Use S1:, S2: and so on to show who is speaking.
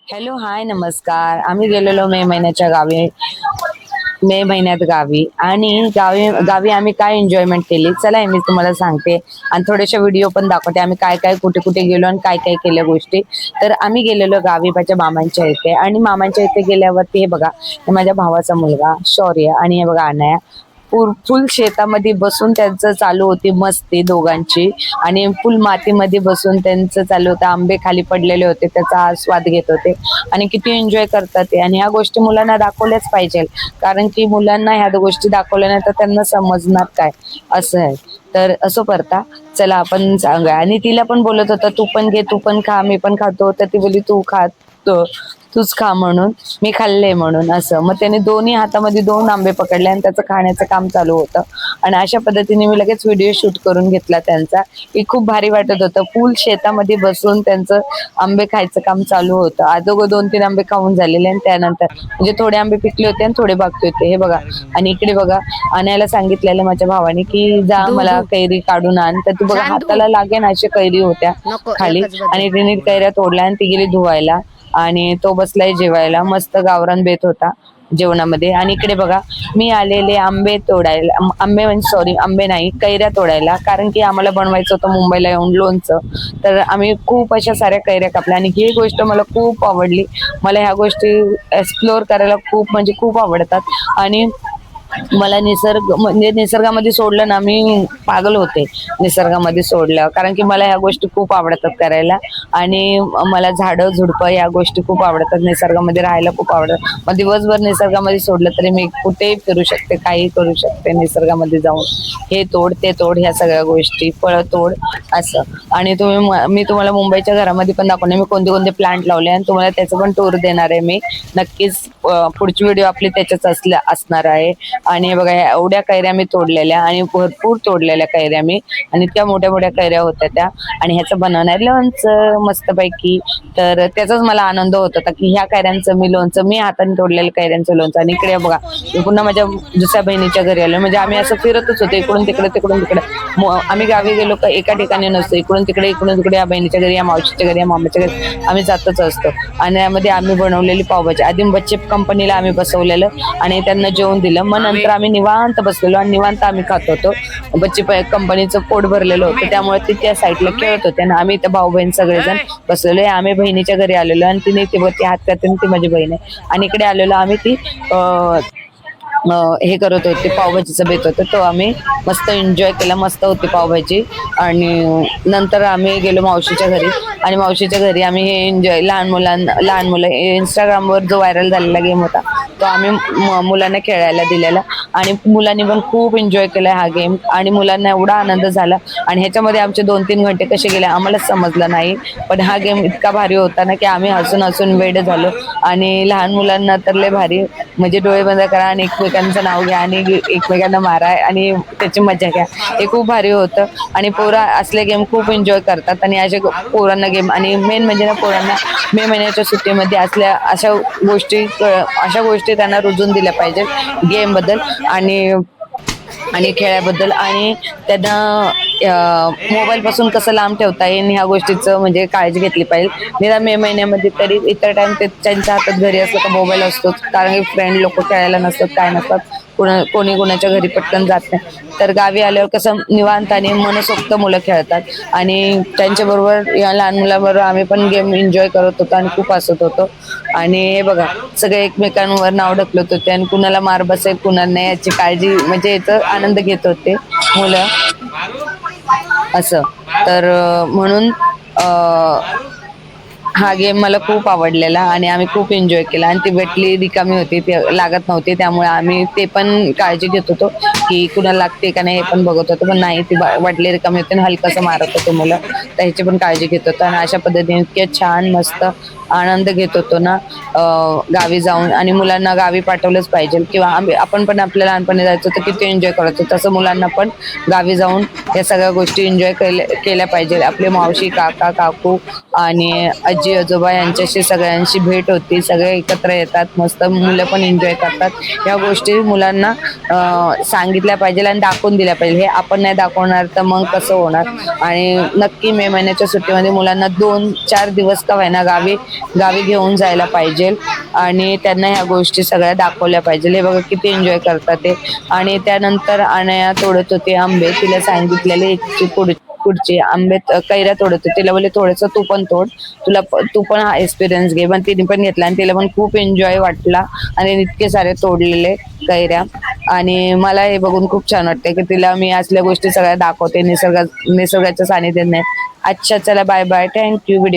S1: Hello, हाय, नमस्कार. आम्ही गेलेलो मे महिन्याच्या गावी. मे महिन्यात गावी आणि गावी गावी आम्ही काय एन्जॉयमेंट केली, चला हे मी तुम्हाला सांगते आणि थोडेसे व्हिडिओ पण दाखवते. आम्ही काय काय कुठे कुठे गेलो आणि काय काय केल्या गोष्टी. तर आम्ही गेलेलो गावी माझ्या मामांच्या इथे आणि मामांच्या इथे गेल्यावरती हे बघा, हे माझ्या भावाचा मुलगा शौर्य आणि हे बघा अनाया फुल शेतामध्ये बसून त्यांचं चालू होती मस्ती दोघांची आणि फुल मातीमध्ये बसून त्यांचं चालू होतं. आंबे खाली पडलेले होते, त्याचा आस्वाद घेत होते आणि किती एन्जॉय करतात ते. आणि ह्या गोष्टी मुलांना दाखवल्याच पाहिजे, कारण की मुलांना ह्या गोष्टी दाखवल्या नाही तर त्यांना समजणार काय, असं आहे. तर असं करता, चला आपण सांगा. आणि तिला पण बोलत होता तू पण घे, तू पण खा, मी पण खातो. तर ती बोली तू खा, तूच खा म्हणून, मी खाल्ले म्हणून. असं मग त्याने दोन्ही हातामध्ये 2 आंबे पकडले आणि त्याचं खाण्याचं काम चालू होतं. आणि अशा पद्धतीने मी लगेच व्हिडिओ शूट करून घेतला त्यांचा, की खूप भारी वाटत होतं. फुल शेतामध्ये बसून त्यांचं आंबे खायचं काम चालू होतं. अगोदर 2-3 आंबे खाऊन झालेले आणि त्यानंतर म्हणजे थोडे आंबे पिकले होते आणि थोडे बाकी होते, हे बघा. आणि इकडे बघा, आणायला सांगितलेलं माझ्या भावाने की जा
S2: धू
S1: मला
S2: धू
S1: कैरी काढून आण. तर तू बघा
S2: छान धू.
S1: हाताला लागेन अशा कैरी होत्या
S2: नको
S1: खाली
S2: एकच
S1: आणि
S2: बदल.
S1: तिने कैऱ्या तोडल्या आणि ती गेली धुवायला आणि तो बसलाय जेवायला. मस्त गावरान बेत होता जेवणामध्ये. आणि इकडे बघा, मी आलेले आंबे तोडायला, आंबे म्हणजे सॉरी आंबे नाही, कैऱ्या तोडायला, कारण की आम्हाला बनवायचं होतं मुंबईला येऊन लोणचं. तर आम्ही खूप अशा साऱ्या कैऱ्या कापल्या आणि ही गोष्ट मला खूप आवडली. मला ह्या गोष्टी एक्सप्लोअर करायला खूप म्हणजे खूप आवडतात. आणि मला निसर्ग म्हणजे निसर्गामध्ये सोडलं ना, मी पागल होते निसर्गामध्ये सोडलं, कारण की मला ह्या गोष्टी खूप आवडतात करायला. आणि मला झाडं झुडपं या गोष्टी खूप आवडतात, निसर्गामध्ये राहायला खूप आवडतं. मग दिवसभर निसर्गामध्ये सोडलं तरी मी कुठेही फिरू शकते, काही करू शकते निसर्गामध्ये जाऊन. हे तोड ते तोड ह्या सगळ्या गोष्टी, फळं तोड, असं. आणि मी तुम्हाला मुंबईच्या घरामध्ये पण दाखवणार मी कोणते कोणते प्लांट लावले आणि तुम्हाला त्याचं पण टूर देणार आहे मी नक्कीच. पुढची व्हिडिओ आपली त्याच्याच असणार आहे. आणि बघा, एवढ्या कैऱ्या मी तोडलेल्या आणि भरपूर तोडलेल्या कैऱ्या मी, आणि इतक्या मोठ्या मोठ्या कैऱ्या होत्या त्या. आणि ह्याचं बनवणार लोणचं मस्तपैकी. तर त्याचाच मला आनंद होत होता की ह्या कैऱ्यांचं मी लोणचं, मी हाताने तोडलेल्या कैऱ्यांचं लोणचं. आणि इकडे बघा, मी पुन्हा माझ्या दुसऱ्या बहिणीच्या घरी आलो. म्हणजे आम्ही असं फिरतच होतो, इकडून तिकडे तिकडून तिकडे. आम्ही गावी गेलो का एका ठिकाणी नसतो, इकडून तिकडे इकडून तिकडे, या बहिणीच्या घरी, या मावशीच्या घरी, या मामाच्या घरी आम्ही जातच असतो. आणि यामध्ये आम्ही बनवलेली पावभाजी आधी बच्चे कंपनीला आम्ही बसवलेलं आणि त्यांना जेवण दिलं. मग नंतर आम्ही निवांत बसलेलो आणि निवांत आम्ही खात होतो. बच्चे कंपनीचं पोट भरलेलं होतं, त्यामुळे ते त्या साईडला खेळत होते आणि आम्ही इथं भाऊ बहीण सगळेजण बसलेलो. आम्ही बहिणीच्या घरी आलेलो आणि तिने ती हात करते, ती माझी बहीण आहे. आणि इकडे आलेलो आम्ही ती हे करत होते, पावभाजीचं बेत होतं, तो आम्ही मस्त एन्जॉय केला. मस्त होती पावभाजी. आणि नंतर आम्ही गेलो मावशीच्या घरी आणि मावशीच्या घरी आम्ही हे एन्जॉय, लहान मुलं इंस्टाग्रामवर जो व्हायरल झालेला गेम होता तो आम्ही मुलांना खेळायला दिलेला आणि मुलांनी पण खूप एन्जॉय केला हा गेम. आणि मुलांना एवढा आनंद झाला आणि ह्याच्यामध्ये आमचे 2-3 घंटे कसे गेले आम्हालाच समजलं नाही. पण हा गेम इतका भारी होता ना की आम्ही हसून हसून वेड झालो. आणि लहान मुलांना तर लय भारी, म्हणजे डोळे बंद करा आणि एकमेकांचं नाव घ्या आणि एकमेकांना मारा आणि त्याची मजा घ्या, हे खूप भारी होतं. आणि पोरं असले गेम खूप एन्जॉय करतात. आणि असे पोरांना गेम, आणि मेन म्हणजे ना पोरांना मे महिन्याच्या सुट्टीमध्ये अशा गोष्टी त्यांना रुजून दिल्या पाहिजेत गेम बद्दल आणि खेळाबद्दल. आणि त्यांना मोबाईल पासून कसं लांब ठेवता येईल ह्या गोष्टीचं म्हणजे काळजी घेतली पाहिजे. निदान मे महिन्यामध्ये तरी इतर टाइम ते त्यांच्या हातात घरी असलं तर मोबाईल असतोच, कारण की फ्रेंड लोक खेळायला नसतात, काय नसतात, कोणी कोणाच्या घरी पटकन जात नाही. तर गावी आल्यावर कसं निवांत आणि मनसोक्त मुलं खेळतात आणि त्यांच्याबरोबर या लहान मुलांबरोबर आम्ही पण गेम एन्जॉय करत होतो आणि खूप हसत होतो. आणि हे बघा, सगळे एकमेकांवर नाव ढकलत होते आणि कुणाला मार बसेल कुणाला नाही याची काळजी, म्हणजे याचा आनंद घेत होते मुलं, असं. तर म्हणून हा गेम मला खूप आवडलेला आणि आम्ही खूप एन्जॉय केला. आणि ती भेटली रिकामी होती, ती लागत नव्हती, त्यामुळे आम्ही ते पण काळजी घेत होतो की कुणाला लागते का नाही हे पण बघत होतो. पण नाही, ती वाटली रिकामी होती आणि हलकसं मारत होतो मुलं, तर ह्याची पण काळजी घेत होतो. आणि अशा पद्धतीने इतके छान मस्त आनंद घेत होतो ना गावी जाऊन. आणि मुलांना गावी पाठवलंच पाहिजे, किंवा आपण पण आपल्या लहानपणी जायचो तर किती एन्जॉय करायचो, तसं मुलांना पण गावी जाऊन या सगळ्या गोष्टी एन्जॉय केल्या पाहिजे. आपले मावशी, काका, काकू आणि आजी आजोबा यांच्याशी सगळ्यांशी भेट होती, सगळे एकत्र येतात, मस्त मुलं पण एन्जॉय करतात. ह्या गोष्टी मुलांना सांगितल्या पाहिजे आणि दाखवून दिल्या पाहिजे. हे आपण नाही दाखवणार तर मग कसं होणार. आणि नक्की मे महिन्याच्या सुट्टीमध्ये मुलांना 2-4 दिवस का होईना गावी गावी घेऊन जायला पाहिजे आणि त्यांना ह्या गोष्टी सगळ्या दाखवल्या पाहिजे. हे बघा किती एन्जॉय करतात ते. आणि त्यानंतर अनया तोडत होते आंबे. तिला सांगितलेले पुढची आंबे कैऱ्या तोडत होते. तिला बोलले थोडस तू पण तोड, तू पण हा एक्सपिरियन्स घे. पण तिने पण घेतला आणि तिला पण खूप एन्जॉय वाटला आणि इतके सारे तोडलेले कैऱ्या. आणि मला हे बघून खूप छान वाटते की तिला मी असल्या गोष्टी सगळ्या दाखवते निसर्गाच्या सानिध्यात नाही. अच्छा चला बाय बाय, थँक्यू. व्हिडिओ